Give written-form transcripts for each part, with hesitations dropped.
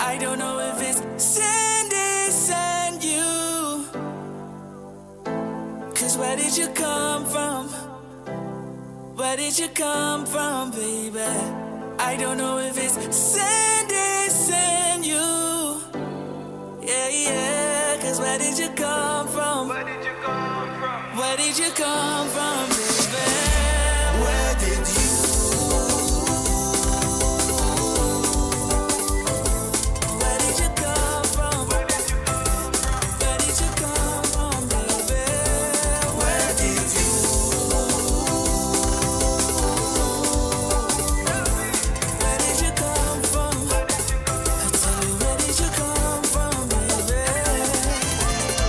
I don't know if it's Cindy and you. Cause where did you come from? Where did you come from, baby? I don't know if it's Cindy and you. Yeah, yeah, cause where did you come from? Where did you come from? Where did you come from, baby? Where did you? Where did you come from? Where did you come from? Where did you come from, baby? Where did you? Where did you come from? I tell you, where did you come from, baby?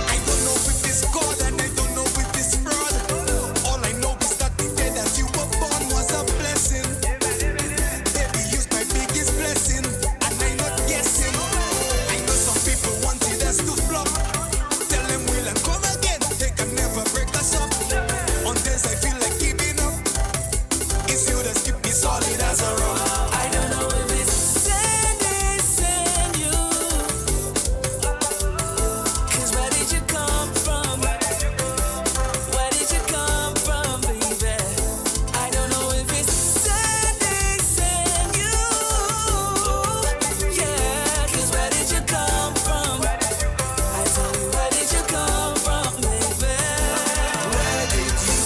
I don't know if it's God and I don't know if it's fraud. All I know is that the day that you were born was a blessing. Baby, you're my biggest blessing, and I'm not guessing. I know some people wanted us to flop. Tell them we'll and come again. They can never break us up. On days I feel like giving up. It's you that keep me solid as a rock. I don't know if it's Cindy and you. Cause where did you come from? Where did you come from, baby? I don't know if it's Cindy and you. Yeah, cause where did you come from? I tell you, where did you come from, baby? Where did you?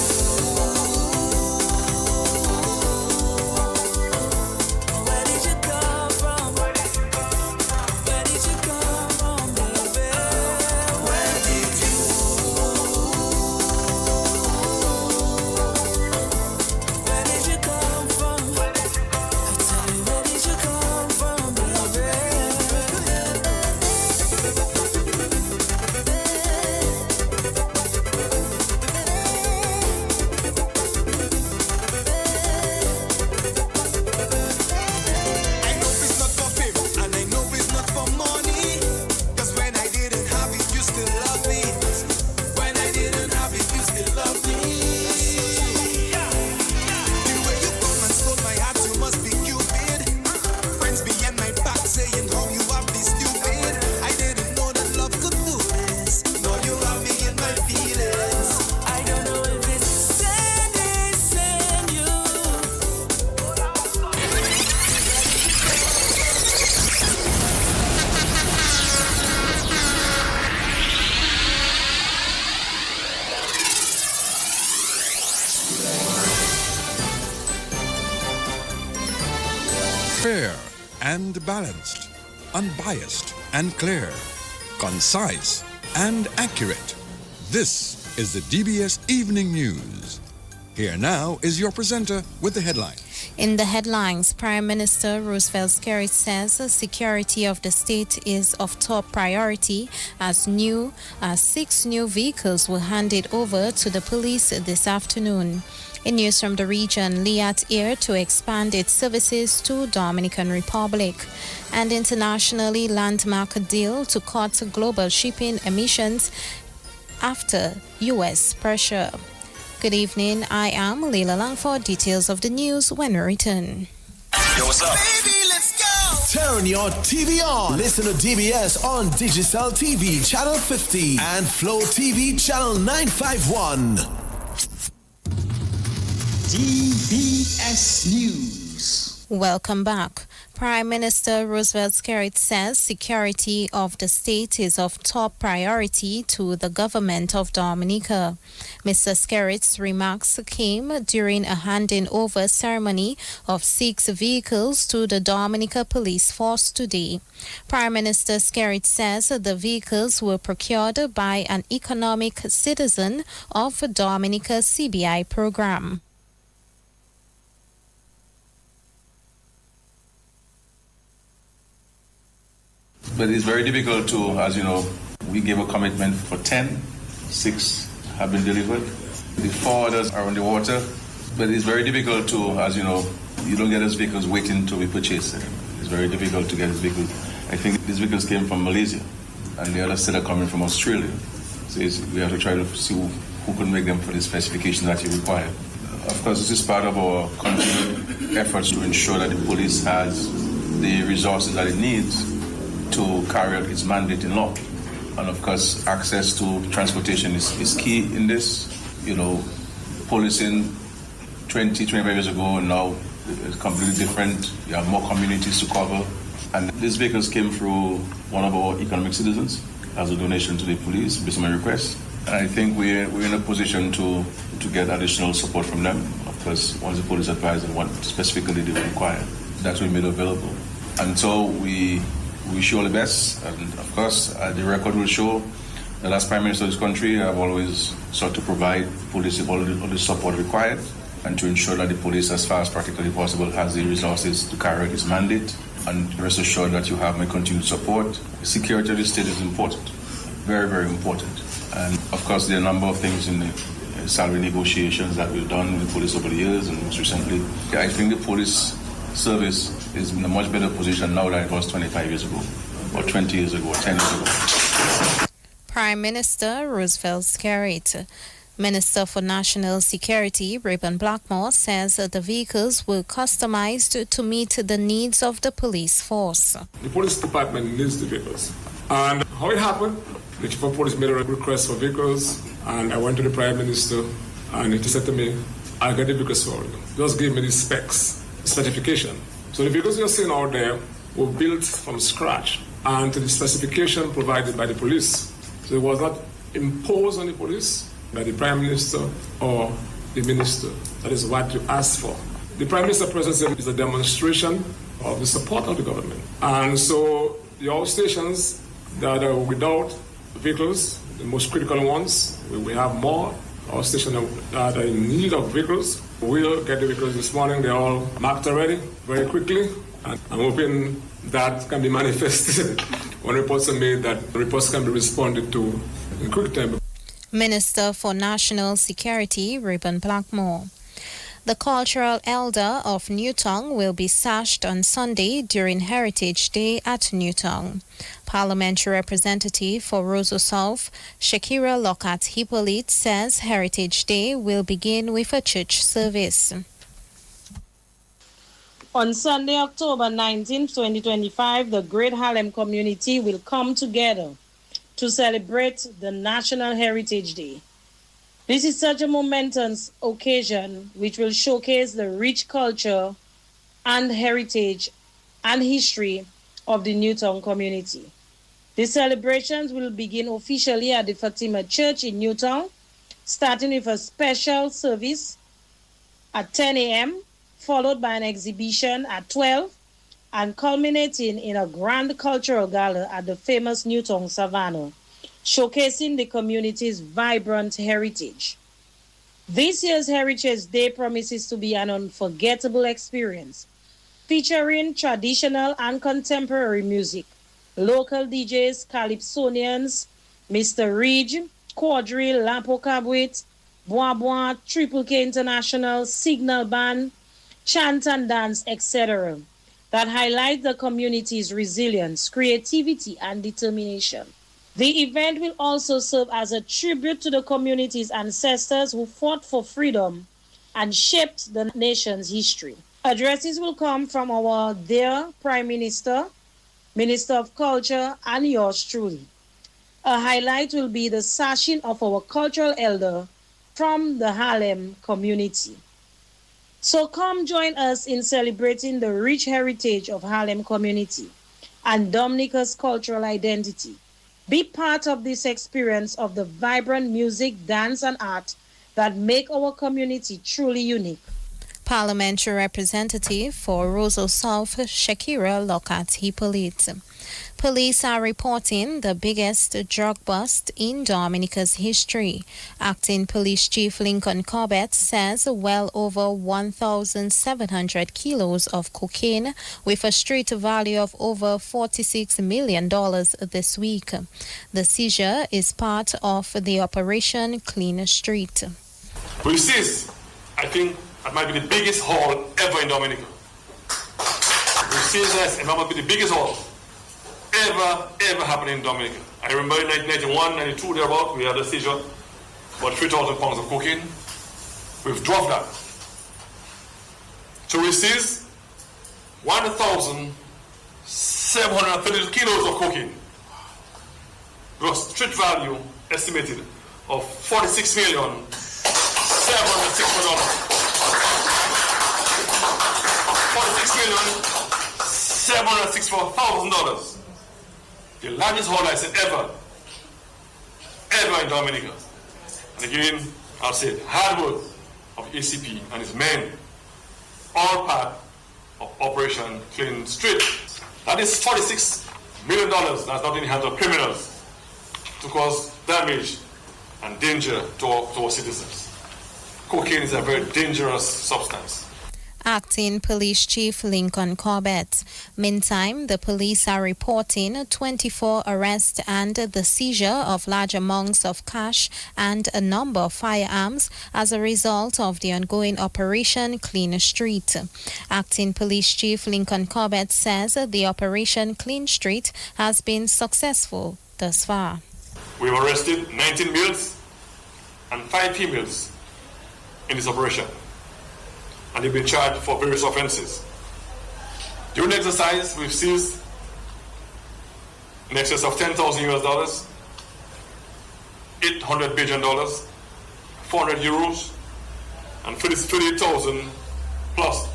Where did you come from? Where did you come from? Where did you come from, baby? Where did you? Where did you come from? I tell you, where did you come from, baby? I know it's not for fame, and I know it's not for money. Cause when I didn't have it, you still love me. When I didn't have it, you still love me. The way you come and stole my heart, you must be Cupid. Friends behind my back saying how you have me stupid. I didn't know that love could do this. Now you have me in my feelings. I don't know if it's Cindy and you. Fair and balanced, unbiased and clear, concise and accurate. This is the DBS Evening News. Here now is your presenter with the headline. In the headlines, Prime Minister Roosevelt Skerrit says security of the state is of top priority as 6 new vehicles were handed over to the police this afternoon. In news from the region, Liat Air to expand its services to Dominican Republic. And internationally, landmark deal to cut global shipping emissions after U.S. pressure. Good evening, I am Leila Langford. Details of the news when we return. Yo, what's up? Baby, let's go! Turn your TV on. Listen to DBS on Digicel TV Channel 50 and Flow TV Channel 951. DBS News. Welcome back. Prime Minister Roosevelt Skerrit says security of the state is of top priority to the government of Dominica. Mr. Skerrit's remarks came during a handing over ceremony of 6 vehicles to the Dominica Police Force today. Prime Minister Skerrit says the vehicles were procured by an economic citizen of Dominica CBI program. But it's very difficult to, as you know, we gave a commitment for 10, 6 have been delivered. The 4 others are on the water, but it's very difficult to, as you know, you don't get those vehicles waiting to be purchased. It's very difficult to get these vehicles. I think these vehicles came from Malaysia, and the other set are coming from Australia. So we have to try to see who can make them for the specification that you require. Of course, this is part of our continued efforts to ensure that the police has the resources that it needs to carry out its mandate in law. And of course, access to transportation is key in this. You know, policing 20, 25 years ago and now is completely different. You have more communities to cover. And these vehicles came through one of our economic citizens as a donation to the police based on my request. And I think we're in a position to get additional support from them. Of course, once the police advise on what specifically they require, that's what we made available. And so we wish you all the best. And of course, the record will show that as Prime Minister of this country, I've always sought to provide the police with all the support required and to ensure that the police, as far as practically possible, has the resources to carry out its mandate. And rest assured that you have my continued support. The security of the state is important, very, very important. And of course, there are a number of things in the salary negotiations that we've done with the police over the years, and most recently, I think the police service is in a much better position now than it was 25 years ago, or 20 years ago, or 10 years ago. Prime Minister Roosevelt Skerrit. Minister for National Security, Reuben Blackmore, says that the vehicles were customized to meet the needs of the police force. The police department needs the vehicles. And how it happened, the chief of police made a request for vehicles, and I went to the Prime Minister, and he said to me, I'll get the vehicles for you. Just give me the specs, specification. So the vehicles you're seeing out there were built from scratch and to the specification provided by the police. So it was not imposed on the police by the Prime Minister or the Minister. That is what you asked for. The Prime Minister presidency is a demonstration of the support of the government. And so the outstations that are without vehicles, the most critical ones, we have more outstations that are in need of vehicles. We'll get the vehicles this morning. They're all marked already very quickly. And I'm hoping that can be manifested when reports are made, that reports can be responded to in quick time. Minister for National Security, Reuben Blackmore. The cultural elder of Newtown will be sashed on Sunday during Heritage Day at Newtown. Parliamentary representative for Roseau South, Shakira Lockhart Hippolyte, says Heritage Day will begin with a church service. On Sunday, October 19, 2025, the Great Harlem community will come together to celebrate the National Heritage Day. This is such a momentous occasion which will showcase the rich culture and heritage and history of the Newtown community. The celebrations will begin officially at the Fatima Church in Newtown, starting with a special service at 10 a.m., followed by an exhibition at 12, and culminating in a grand cultural gala at the famous Newtown Savannah, showcasing the community's vibrant heritage. This year's Heritage Day promises to be an unforgettable experience, featuring traditional and contemporary music, local DJs, Calypsonians, Mr. Ridge, Quadrille, Lampo Cabwit, Bois Bois, Triple K International, Signal Band, Chant and Dance, etc., that highlight the community's resilience, creativity, and determination. The event will also serve as a tribute to the community's ancestors who fought for freedom and shaped the nation's history. Addresses will come from our dear Prime Minister, Minister of Culture, and yours truly. A highlight will be the sashing of our cultural elder from the Harlem community. So come join us in celebrating the rich heritage of Harlem community and Dominica's cultural identity. Be part of this experience of the vibrant music, dance, and art that make our community truly unique. Parliamentary representative for Roseau South, Shakira Lockhart Hippolyte. Police are reporting the biggest drug bust in Dominica's history. Acting Police Chief Lincoln Corbett says well over 1,700 kilos of cocaine with a street value of over $46 million this week. The seizure is part of the Operation Clean Street. We seized, I think, that might be the biggest haul ever in Dominica. We seized this, and that might be the biggest haul ever happened in Dominica. I remember in 1991, 92, thereabout, we had a seizure, about 3,000 pounds of cocaine. We've dropped that. So we seized 1,700 732 kilos of cocaine. Gross street value estimated of $46,764,000. $46,764,000. The largest haul license ever in Dominica. And again, I'll say hard work of ACP and his men, all part of Operation Clean Street. That is $46 million that's not in the hands of criminals to cause damage and danger to our citizens. Cocaine is a very dangerous substance. Acting Police Chief Lincoln Corbett. Meantime, the police are reporting 24 arrests and the seizure of large amounts of cash and a number of firearms as a result of the ongoing Operation Clean Street. Acting Police Chief Lincoln Corbett says the Operation Clean Street has been successful thus far. We've arrested 19 males and 5 females in this operation, and they've been charged for various offenses. During the exercise, we've seized in excess of $10,000, $800 billion, 400 euros, and 30,000 plus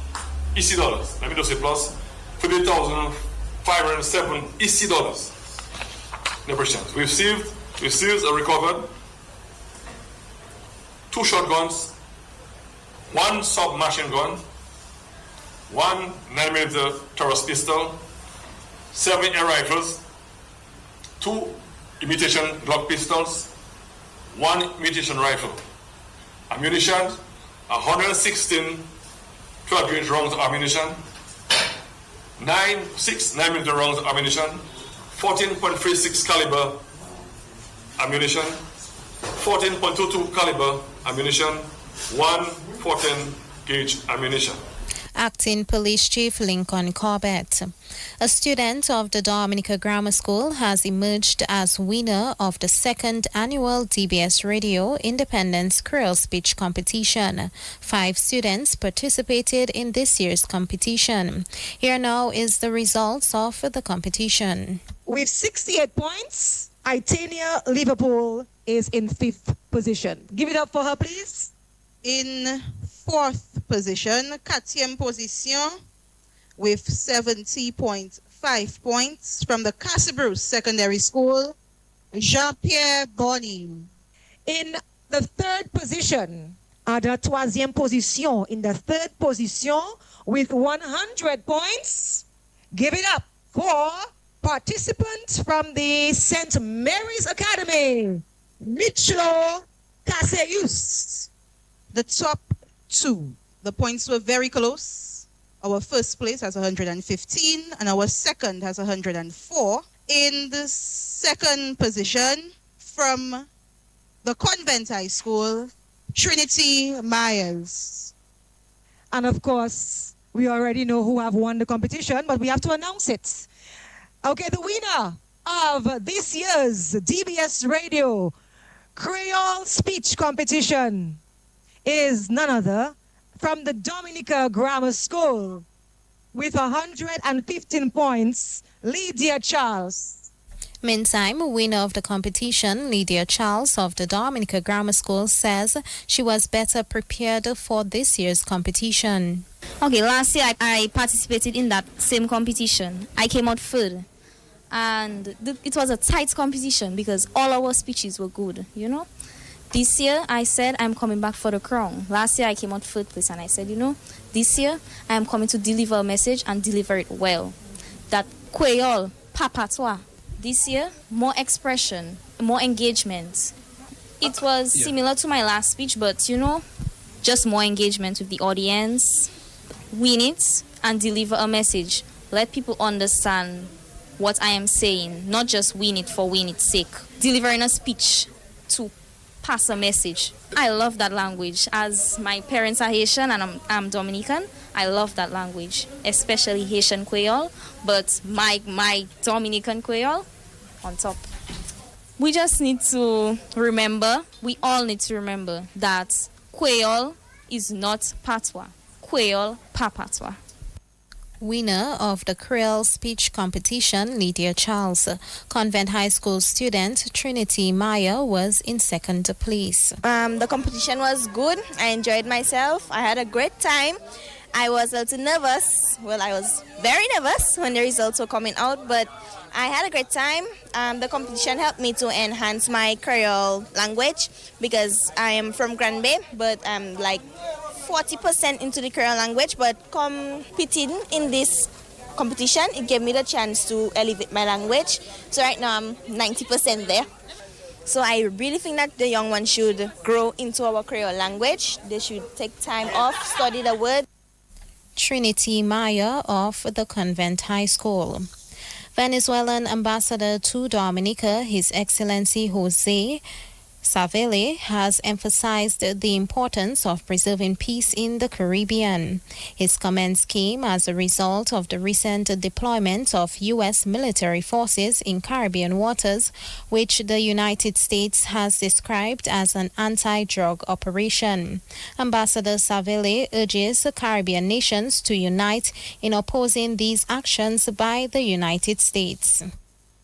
EC dollars. Let me just say plus 30,507 EC dollars. We've seized or recovered 2 shotguns, 1 submachine gun, 1 9mm Taurus pistol, 7 air rifles, 2 imitation Glock pistols, 1 imitation rifle, ammunition, 116 12-gauge rounds of ammunition, 6 9mm rounds of ammunition, 14.36 caliber ammunition, 14.22 caliber ammunition, 1 14-gauge ammunition. Acting Police Chief Lincoln Corbett. A student of the Dominica Grammar School has emerged as winner of the 2nd annual DBS Radio Independence Creole Speech Competition. 5 students participated in this year's competition. Here now is the results of the competition. With 68 points, Itania Liverpool is in 5th position. Give it up for her, please. In 4th position, 4e position with 70.5 points from the Cassabruce Secondary School, Jean-Pierre Bonny. In the 3rd position, à la 3e position, in the 3rd position with 100 points, give it up for participants from the St. Mary's Academy, Michlo Caseus. The top 2, the points were very close. Our first place has 115 and our second has 104. In the 2nd position from the Convent High School, Trinity Myers. And of course, we already know who have won the competition, but we have to announce it. Okay, the winner of this year's DBS Radio Creole Speech Competition is none other from the Dominica Grammar School with 115 points, Lydia Charles. Meantime, winner of the competition, Lydia Charles of the Dominica Grammar School, says she was better prepared for this year's competition. Okay, last year I participated in that same competition. I came out third. And it was a tight competition because all our speeches were good, you know. This year, I said I'm coming back for the crown. Last year, I came out 3rd place and I said, you know, this year, I am coming to deliver a message and deliver it well. That Creole, Papatois. This year, more expression, more engagement. It was similar to my last speech, but, you know, just more engagement with the audience. Win it and deliver a message. Let people understand what I am saying, not just win it for win its sake. Delivering a speech to pass a message. I love that language. As my parents are Haitian and I'm Dominican, I love that language, especially Haitian Creole, but my Dominican Creole on top. We just need to remember, we all need to remember that Creole is not patois. Creole, papatois. Winner of the Creole speech competition, Lydia Charles. Convent High School student Trinity Maya was in second place. The competition was good. I enjoyed myself. I had a great time. I was a little nervous. Well, I was very nervous when the results were coming out, but I had a great time. The competition helped me to enhance my Creole language because I am from Grand Bay, but I'm like 40% into the Creole language, but competing in this competition, it gave me the chance to elevate my language. So right now I'm 90% there. So I really think that the young ones should grow into our Creole language. They should take time off, study the word. Trinity Maya of the Convent High School. Venezuelan ambassador to Dominica, His Excellency Jose Savele, has emphasized the importance of preserving peace in the Caribbean. His comments came as a result of the recent deployment of U.S. military forces in Caribbean waters, which the United States has described as an anti-drug operation. Ambassador Savele urges Caribbean nations to unite in opposing these actions by the United States.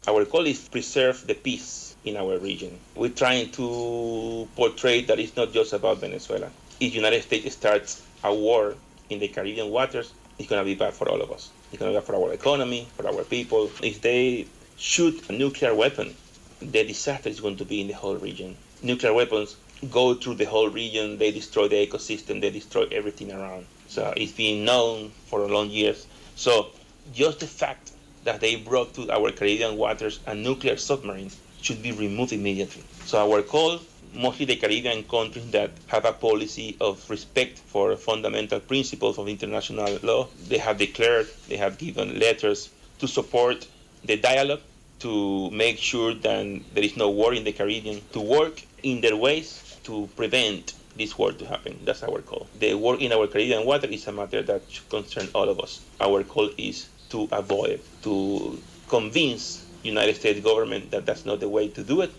Our goal is to preserve the peace in our region. We're trying to portray that it's not just about Venezuela. If the United States starts a war in the Caribbean waters, it's going to be bad for all of us. It's going to be bad for our economy, for our people. If they shoot a nuclear weapon, the disaster is going to be in the whole region. Nuclear weapons go through the whole region, they destroy the ecosystem, they destroy everything around. So it's been known for long years. So just the fact that they brought to our Caribbean waters a nuclear submarine should be removed immediately. So our call, mostly the Caribbean countries that have a policy of respect for fundamental principles of international law, they have declared, they have given letters to support the dialogue, to make sure that there is no war in the Caribbean, to work in their ways to prevent this war to happen. That's our call. The war in our Caribbean water is a matter that should concern all of us. Our call is to avoid, to convince United States government that that's not the way to do it.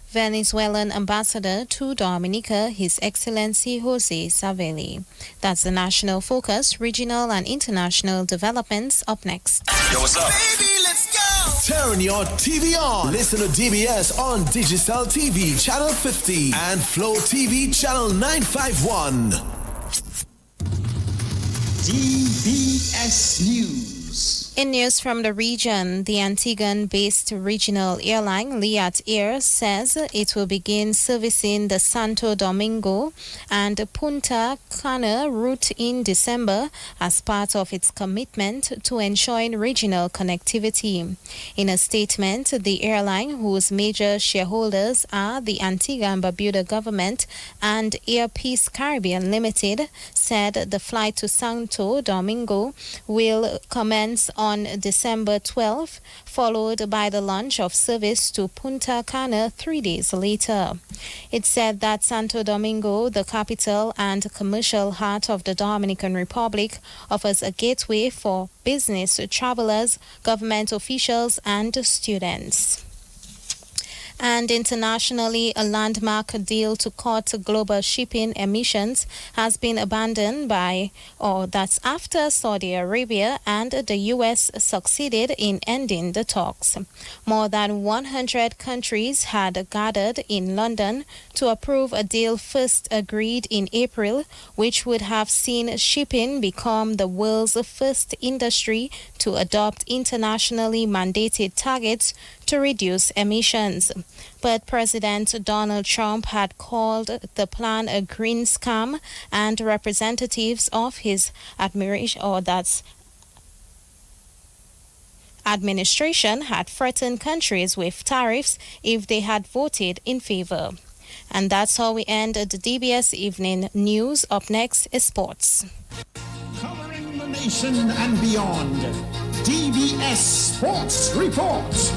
Venezuelan ambassador to Dominica, His Excellency Jose Savele. That's the National Focus, regional and international developments up next. Yo, what's up? Baby, let's go! Turn your TV on. Listen to DBS on Digicel TV, Channel 50, and Flow TV, Channel 951. DBS News. In news from the region, the Antiguan-based regional airline Liat Air says it will begin servicing the Santo Domingo and Punta Cana route in December as part of its commitment to ensuring regional connectivity. In a statement, the airline, whose major shareholders are the Antigua and Barbuda government and Air Peace Caribbean Limited, said the flight to Santo Domingo will commence on December 12th, followed by the launch of service to Punta Cana 3 days later. It said that Santo Domingo, the capital and commercial heart of the Dominican Republic, offers a gateway for business travelers, government officials, and students. And internationally, a landmark deal to cut global shipping emissions has been abandoned that's after Saudi Arabia and the U.S. succeeded in ending the talks. More than 100 countries had gathered in London to approve a deal first agreed in April, which would have seen shipping become the world's first industry to adopt internationally mandated targets to reduce emissions. But President Donald Trump had called the plan a green scam, and representatives of his administration had threatened countries with tariffs if they had voted in favor. And that's how we end the DBS Evening News. Up next is sports. Covering the nation and beyond, DBS Sports Report.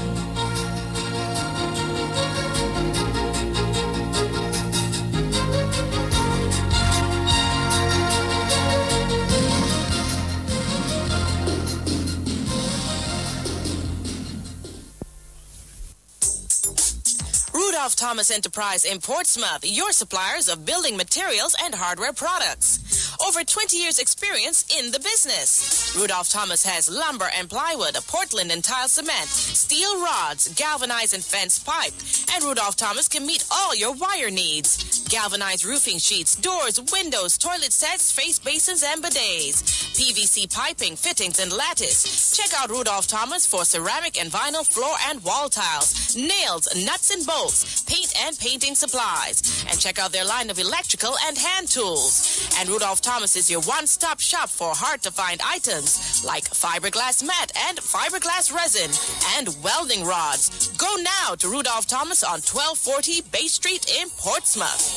Rudolph Thomas Enterprise in Portsmouth, your suppliers of building materials and hardware products. Over 20 years experience in the business. Rudolph Thomas has lumber and plywood, Portland and tile cement, steel rods, galvanized and fenced pipe. And Rudolph Thomas can meet all your wire needs. Galvanized roofing sheets, doors, windows, toilet sets, face basins, and bidets. PVC piping, fittings, and lattice. Check out Rudolph Thomas for ceramic and vinyl floor and wall tiles, nails, nuts and bolts, paint and painting supplies. And check out their line of electrical and hand tools. And Rudolph Thomas is your one-stop shop for hard-to-find items like fiberglass mat and fiberglass resin and welding rods. Go now to Rudolph Thomas on 1240 Bay Street in Portsmouth.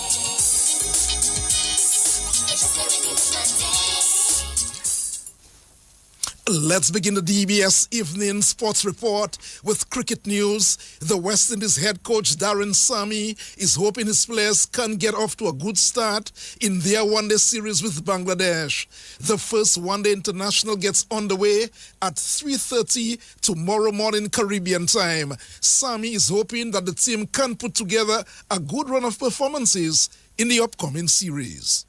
Let's begin the DBS Evening Sports Report with cricket news. The West Indies head coach Darren Sami is hoping his players can get off to a good start in their one-day series with Bangladesh. The first one-day international gets underway at 3:30 tomorrow morning Caribbean time. Sami is hoping that the team can put together a good run of performances in the upcoming series.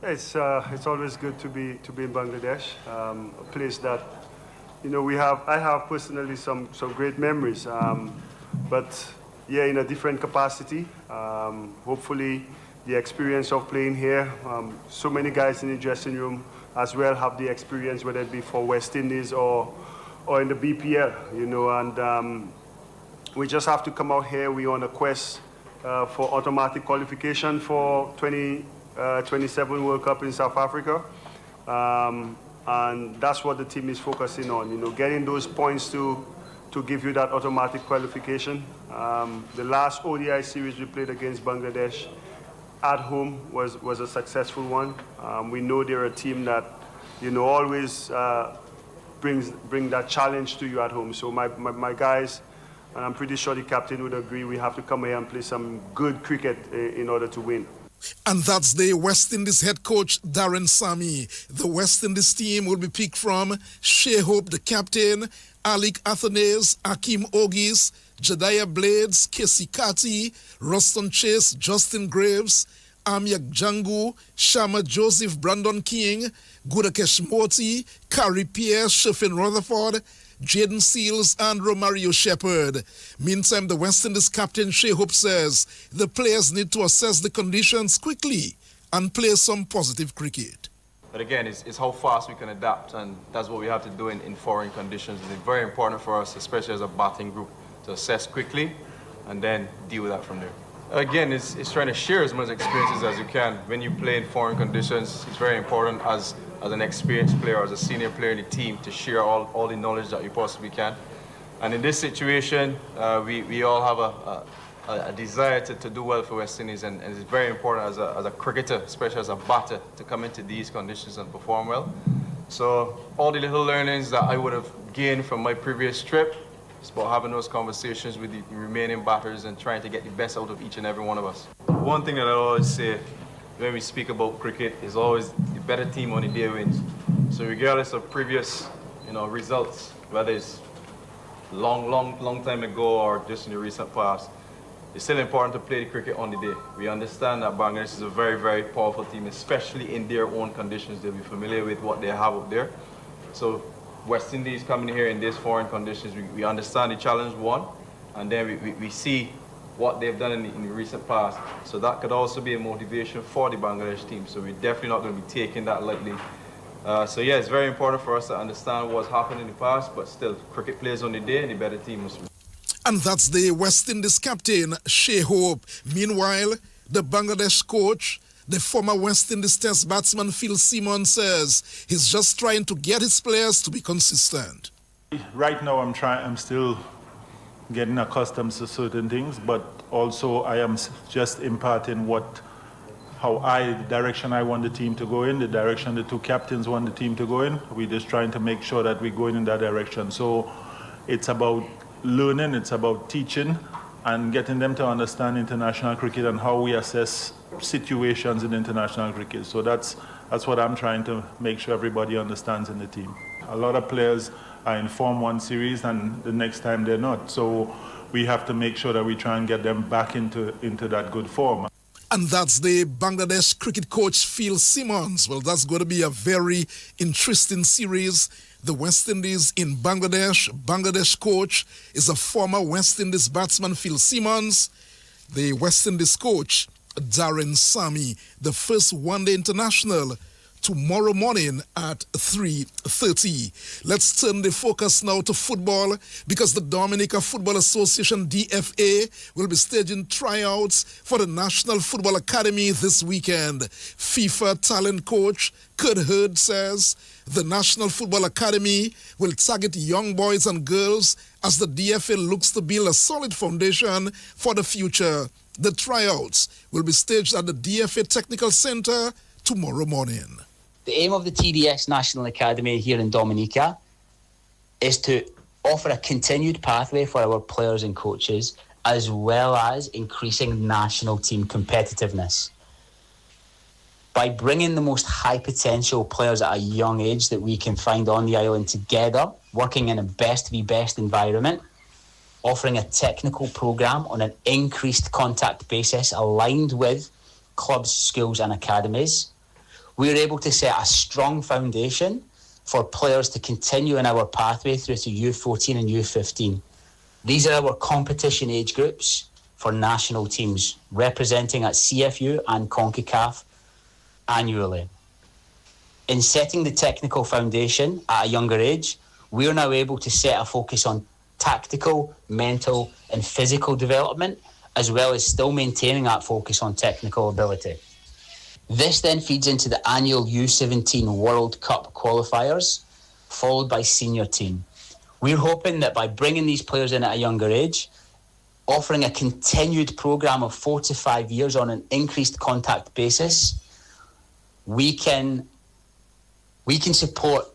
It's always good to be in Bangladesh, a place that I have personally some great memories, but yeah, in a different capacity. Hopefully, the experience of playing here, so many guys in the dressing room as well have the experience, whether it be for West Indies or in the BPL, and we just have to come out here. We're on a quest for automatic qualification for 2027 World Cup in South Africa, and that's what the team is focusing on. Getting those points to give you that automatic qualification. The last ODI series we played against Bangladesh at home was a successful one. We know they're a team that always bring that challenge to you at home. So my guys, and I'm pretty sure the captain would agree, we have to come here and play some good cricket in order to win. And that's the West Indies head coach, Darren Sami. The West Indies team will be picked from Shea Hope, the captain, Alec Athanaze, Akeem Ogis, Jediah Blades, Casey Kati, Ruston Chase, Justin Graves, Amyak Jangu, Shama Joseph, Brandon King, Gudakesh Morty, Carrie Pierce, Sheffin Rutherford, Jaden Seals and Romario Shepherd. Meantime, the West Indies captain Shea Hope says the players need to assess the conditions quickly and play some positive cricket. But again, it's how fast we can adapt, and that's what we have to do in foreign conditions. It's very important for us, especially as a batting group, to assess quickly and then deal with that from there. Again, it's trying to share as much experiences as you can. When you play in foreign conditions, it's very important as an experienced player, as a senior player in the team, to share all the knowledge that you possibly can. And in this situation, we all have a desire to do well for West Indies, and it's very important as a cricketer, especially as a batter, to come into these conditions and perform well. So all the little learnings that I would have gained from my previous trip, it's about having those conversations with the remaining batters and trying to get the best out of each and every one of us. One thing that I always say when we speak about cricket is always the better team on the day wins. So regardless of previous, results, whether it's long time ago or just in the recent past, it's still important to play the cricket on the day. We understand that Bangladesh is a very, very powerful team, especially in their own conditions. They'll be familiar with what they have up there. So West Indies coming here in these foreign conditions, we understand the challenge one, and then we see what they've done in the recent past. So that could also be a motivation for the Bangladesh team. So we're definitely not going to be taking that lightly. So yeah, it's very important for us to understand what's happened in the past, but still, cricket plays on the day and the better team must win. And that's the West Indies captain, Shea Hope. Meanwhile, the Bangladesh coach, the former West Indies Test batsman Phil Simmons, says he's just trying to get his players to be consistent. Right now, I'm still getting accustomed to certain things, but also I am just imparting the direction I want the team to go in, the direction the two captains want the team to go in. We're just trying to make sure that we're going in that direction. So it's about learning, it's about teaching, and getting them to understand international cricket and how we assess situations in international cricket. So that's what I'm trying to make sure everybody understands in the team. A lot of players are in Form 1 series and the next time they're not. So we have to make sure that we try and get them back into that good form. And that's the Bangladesh cricket coach Phil Simmons. Well, that's going to be a very interesting series. The West Indies in Bangladesh. Bangladesh coach is a former West Indies batsman, Phil Simmons. The West Indies coach, Darren Sami, the first one-day international, tomorrow morning at 3:30. Let's turn the focus now to football because the Dominica Football Association, DFA, will be staging tryouts for the National Football Academy this weekend. FIFA talent coach Kurt Hurd says the National Football Academy will target young boys and girls as the DFA looks to build a solid foundation for the future. The tryouts will be staged at the DFA Technical Center tomorrow morning. The aim of the TDS National Academy here in Dominica is to offer a continued pathway for our players and coaches, as well as increasing national team competitiveness. By bringing the most high potential players at a young age that we can find on the island together, working in a best-v-best environment, offering a technical programme on an increased contact basis aligned with clubs, schools and academies, we're able to set a strong foundation for players to continue in our pathway through to U14 and U15. These are our competition age groups for national teams, representing at CFU and CONCACAF annually. In setting the technical foundation at a younger age, we are now able to set a focus on tactical, mental and physical development, as well as still maintaining that focus on technical ability. This then feeds into the annual U17 World Cup qualifiers, followed by senior team. We're hoping that by bringing these players in at a younger age, offering a continued programme of 4 to 5 years on an increased contact basis, we can support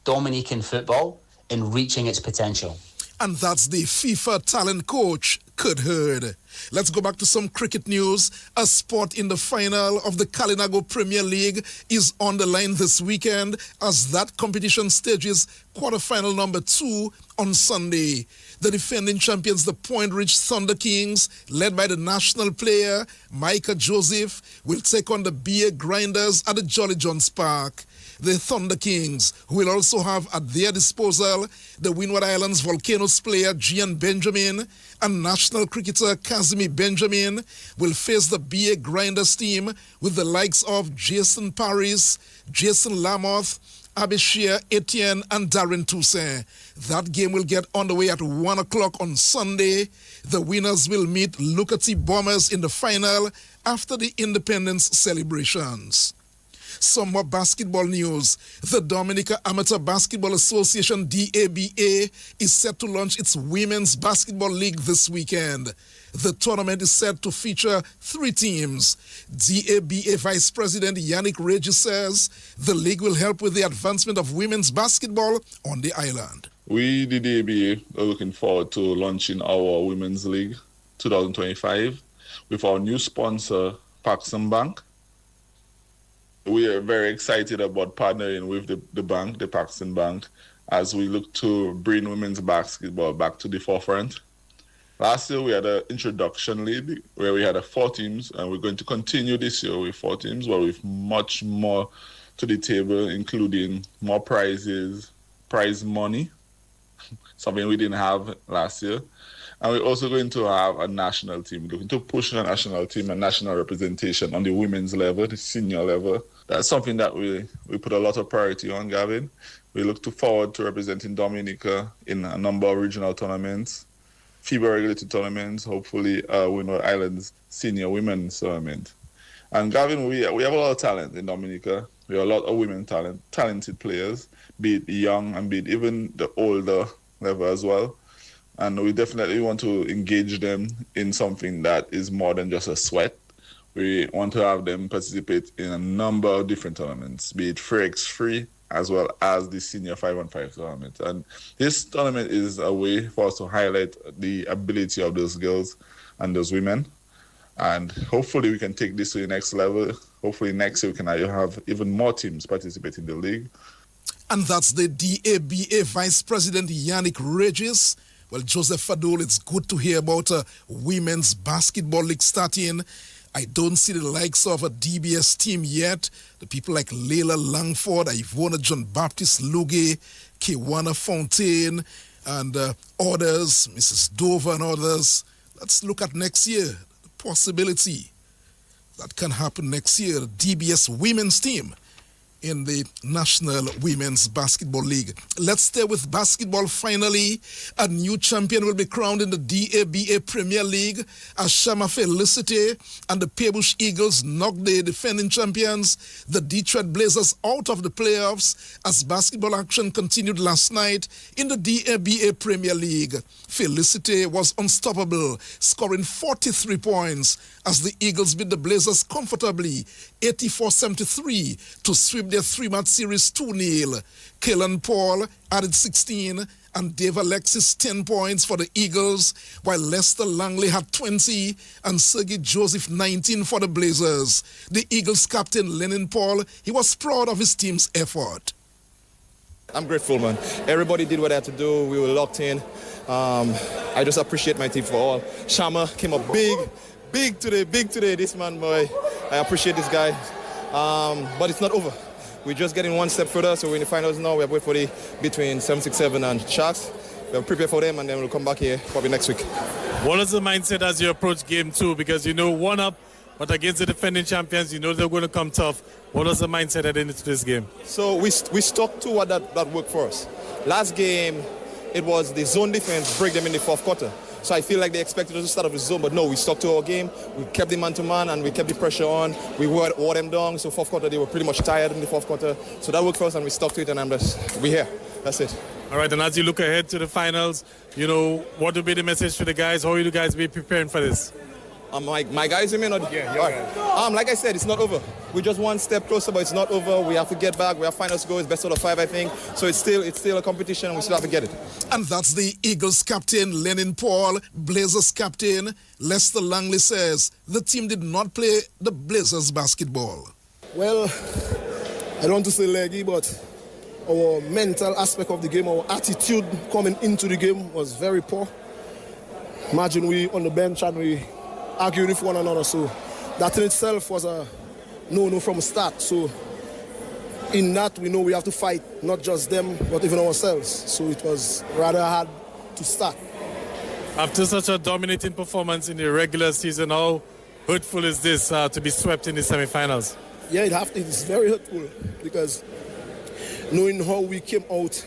Dominican football in reaching its potential. And that's the FIFA talent coach, Kurt Hurd. Let's go back to some cricket news. A spot in the final of the Kalinago Premier League is on the line this weekend as that competition stages quarterfinal number 2 on Sunday. The defending champions, the Point Ridge Thunder Kings, led by the national player Micah Joseph, will take on the Beer Grinders at the Jolly Jones Park. The Thunder Kings, who will also have at their disposal the Windward Islands Volcanoes player Gian Benjamin and national cricketer Kazimi Benjamin, will face the BA Grinders team with the likes of Jason Paris, Jason Lamoth, Abishir Etienne and Darren Toussaint. That game will get underway at 1 o'clock on Sunday. The winners will meet Lucati Bombers in the final after the independence celebrations. Some more basketball news. The Dominica Amateur Basketball Association, DABA, is set to launch its Women's Basketball League this weekend. The tournament is set to feature 3 teams. DABA Vice President Yannick Regis says the league will help with the advancement of women's basketball on the island. We, the DABA, are looking forward to launching our Women's League 2025 with our new sponsor, Paxton Bank. We are very excited about partnering with the bank, the Paxton Bank, as we look to bring women's basketball back to the forefront. Last year, we had an introduction league where we had 4 teams, and we're going to continue this year with 4 teams, but with much more to the table, including more prizes, prize money, something we didn't have last year. And we're also going to have a national team, looking to push a national team and national representation on the women's level, the senior level. That's something that we put a lot of priority on, Gavin. We look forward to representing Dominica in a number of regional tournaments, FIBA regulated tournaments, hopefully Windward Islands Senior Women's Tournament. And Gavin, we have a lot of talent in Dominica. We have a lot of women talented players, be it young and be it even the older level as well. And we definitely want to engage them in something that is more than just a sweat. We want to have them participate in a number of different tournaments, be it 3x3 as well as the Senior 5-on-5 tournament. And this tournament is a way for us to highlight the ability of those girls and those women. And hopefully we can take this to the next level. Hopefully next year we can have even more teams participate in the league. And that's the DABA Vice President Yannick Regis. Well, Joseph Fadul, it's good to hear about a women's basketball league starting I don't see the likes of a DBS team yet. The people like Layla Langford, Ivona John Baptist Luge, Kiwana Fontaine, and others, Mrs. Dover and others. Let's look at next year, the possibility that can happen next year. The DBS women's team in the National Women's Basketball League. Let's stay with basketball. Finally, a new champion will be crowned in the DABA Premier League as Shama Felicity and the Peebush Eagles knocked the defending champions, the Detroit Blazers, out of the playoffs as basketball action continued last night in the DABA Premier League. Felicity was unstoppable, scoring 43 points as the Eagles beat the Blazers comfortably, 84-73, to sweep their three-match series 2-0. Kellen Paul added 16 and Dave Alexis 10 points for the Eagles, while Lester Langley had 20 and Sergey Joseph 19 for the Blazers. The Eagles captain Lennon Paul, he was proud of his team's effort. I'm grateful, man. Everybody did what they had to do. We were locked in. I just appreciate my team for all. Shama came up big today. This man, boy, I appreciate this guy. But it's not over. We're just getting one step further, so we're in the finals now. We are waiting for the between 767 and Sharks. We'll prepare for them, and then we'll come back here probably next week. What is the mindset as you approach game 2? Because you know, 1-up, but against the defending champions, you know they're going to come tough. What was the mindset heading into this game? So we stuck to what that worked for us. Last game, it was the zone defense break them in the fourth quarter. So I feel like they expected us to start off with zone, but no, we stuck to our game. We kept the man-to-man, and we kept the pressure on. We wore them down, so fourth quarter, they were pretty much tired in the fourth quarter. So that worked for us, and we stuck to it, and we're here. That's it. All right, and as you look ahead to the finals, you know, what will be the message to the guys? How will you guys be preparing for this? My guys, you mean? Like I said, it's not over. We're just one step closer, but it's not over. We have to get back. We have finals to go. It's best out of 5, I think. So it's still a competition, and we still have to get it. And that's the Eagles captain, Lennon Paul. Blazers captain, Lester Langley, says the team did not play the Blazers basketball. Well, I don't want to say leggy, but our mental aspect of the game, our attitude coming into the game was very poor. Imagine we on the bench and we arguing with one another, so that in itself was a no from the start. So in that, we know we have to fight not just them but even ourselves, so it was rather hard to start. After such a dominating performance in the regular season, how hurtful is this to be swept in the semi-finals? Yeah, it's very hurtful, because knowing how we came out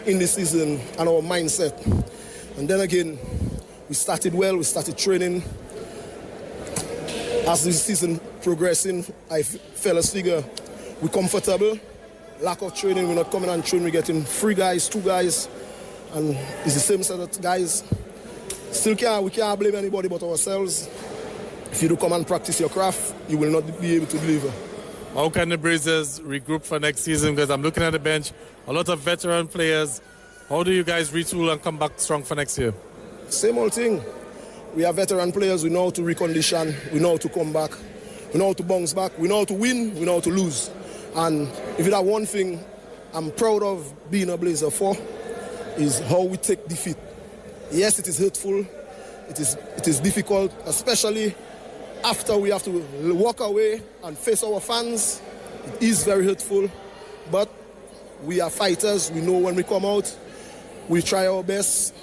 in the season and our mindset, and then again we started well, we started training. As the season progressing, I fellas figure we're comfortable. Lack of training, we're not coming and training. We're getting 3 guys, 2 guys, and it's the same set of guys. We can't blame anybody but ourselves. If you do come and practice your craft, you will not be able to deliver. How can the Blazers regroup for next season? Because I'm looking at the bench, a lot of veteran players. How do you guys retool and come back strong for next year? Same old thing. We are veteran players. We know how to recondition. We know how to come back. We know how to bounce back. We know how to win. We know how to lose. And if that one thing I'm proud of being a Blazer for, is how we take defeat. Yes, it is hurtful. It is difficult, especially after we have to walk away and face our fans. It is very hurtful. But we are fighters. We know when we come out, we try our best.